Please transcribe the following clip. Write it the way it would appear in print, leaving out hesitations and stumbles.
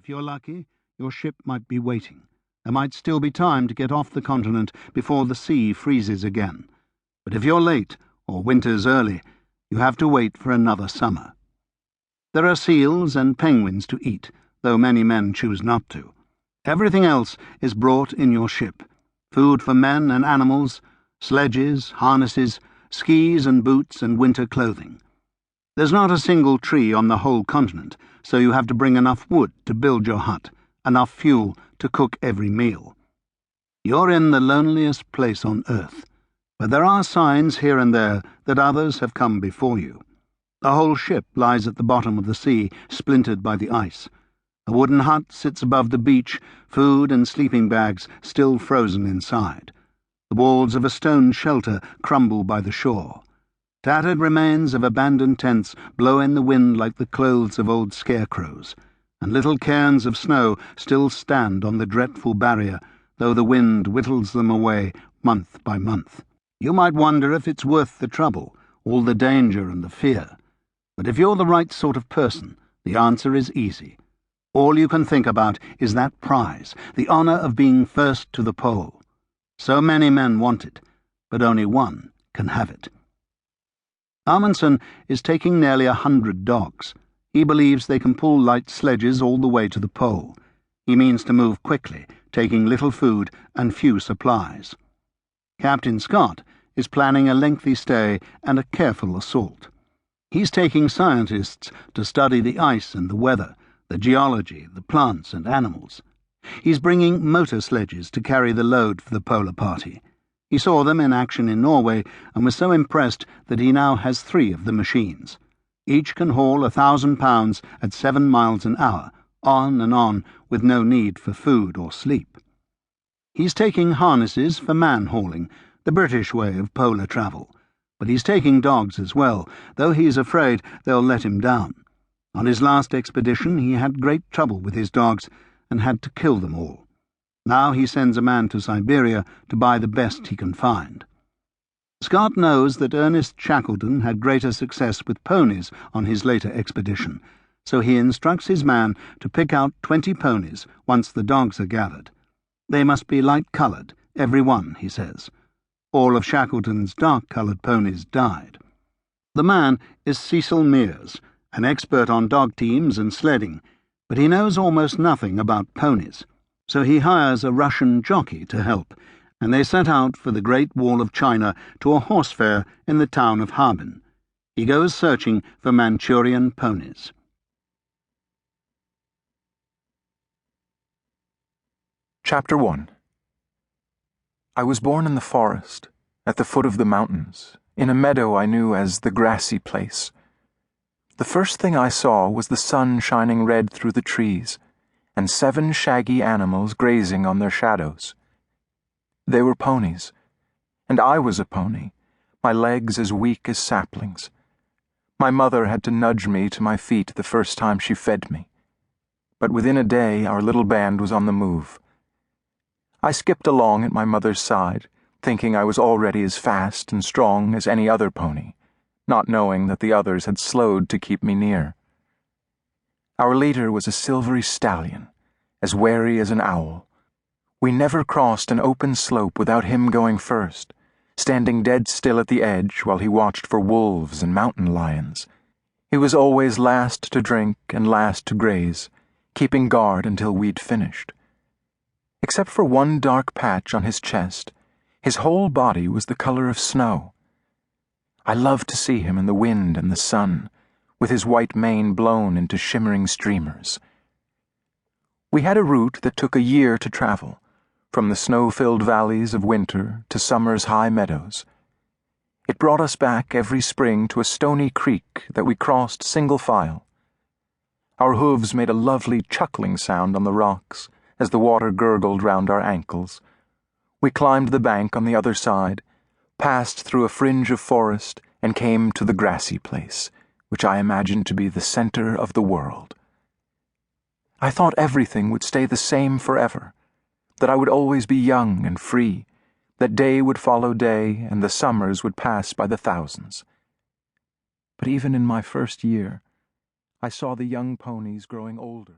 If you're lucky, your ship might be waiting. There might still be time to get off the continent before the sea freezes again. But if you're late, or winter's early, you have to wait for another summer. There are seals and penguins to eat, though many men choose not to. Everything else is brought in your ship. Food for men and animals, sledges, harnesses, skis and boots and winter clothing. There's not a single tree on the whole continent, so you have to bring enough wood to build your hut, enough fuel to cook every meal. You're in the loneliest place on earth, but there are signs here and there that others have come before you. The whole ship lies at the bottom of the sea, splintered by the ice. A wooden hut sits above the beach, food and sleeping bags still frozen inside. The walls of a stone shelter crumble by the shore. Tattered remains of abandoned tents blow in the wind like the clothes of old scarecrows, and little cairns of snow still stand on the dreadful barrier, though the wind whittles them away month by month. You might wonder if it's worth the trouble, all the danger and the fear. But if you're the right sort of person, the answer is easy. All you can think about is that prize, the honour of being first to the pole. So many men want it, but only one can have it. Amundsen is taking nearly 100 dogs. He believes they can pull light sledges all the way to the pole. He means to move quickly, taking little food and few supplies. Captain Scott is planning a lengthy stay and a careful assault. He's taking scientists to study the ice and the weather, the geology, the plants and animals. He's bringing motor sledges to carry the load for the polar party. He saw them in action in Norway and was so impressed that he now has 3 of the machines. Each can haul 1,000 pounds at 7 miles an hour, on and on, with no need for food or sleep. He's taking harnesses for man-hauling, the British way of polar travel. But he's taking dogs as well, though he's afraid they'll let him down. On his last expedition he had great trouble with his dogs and had to kill them all. Now he sends a man to Siberia to buy the best he can find. Scott knows that Ernest Shackleton had greater success with ponies on his later expedition, so he instructs his man to pick out 20 ponies once the dogs are gathered. They must be light-coloured, every one, he says. All of Shackleton's dark-coloured ponies died. The man is Cecil Mears, an expert on dog teams and sledding, but he knows almost nothing about ponies, so he hires a Russian jockey to help, and they set out for the Great Wall of China to a horse fair in the town of Harbin. He goes searching for Manchurian ponies. Chapter 1. I was born in the forest, at the foot of the mountains, in a meadow I knew as the grassy place. The first thing I saw was the sun shining red through the trees, and 7 shaggy animals grazing on their shadows. They were ponies, and I was a pony, my legs as weak as saplings. My mother had to nudge me to my feet the first time she fed me. But within a day our little band was on the move. I skipped along at my mother's side, thinking I was already as fast and strong as any other pony, not knowing that the others had slowed to keep me near. Our leader was a silvery stallion, as wary as an owl. We never crossed an open slope without him going first, standing dead still at the edge while he watched for wolves and mountain lions. He was always last to drink and last to graze, keeping guard until we'd finished. Except for one dark patch on his chest, his whole body was the color of snow. I loved to see him in the wind and the sun, with his white mane blown into shimmering streamers. We had a route that took a year to travel, from the snow-filled valleys of winter to summer's high meadows. It brought us back every spring to a stony creek that we crossed single file. Our hooves made a lovely chuckling sound on the rocks as the water gurgled round our ankles. We climbed the bank on the other side, passed through a fringe of forest, and came to the grassy place, which I imagined to be the center of the world. I thought everything would stay the same forever, that I would always be young and free, that day would follow day and the summers would pass by the thousands. But even in my first year, I saw the young ponies growing older.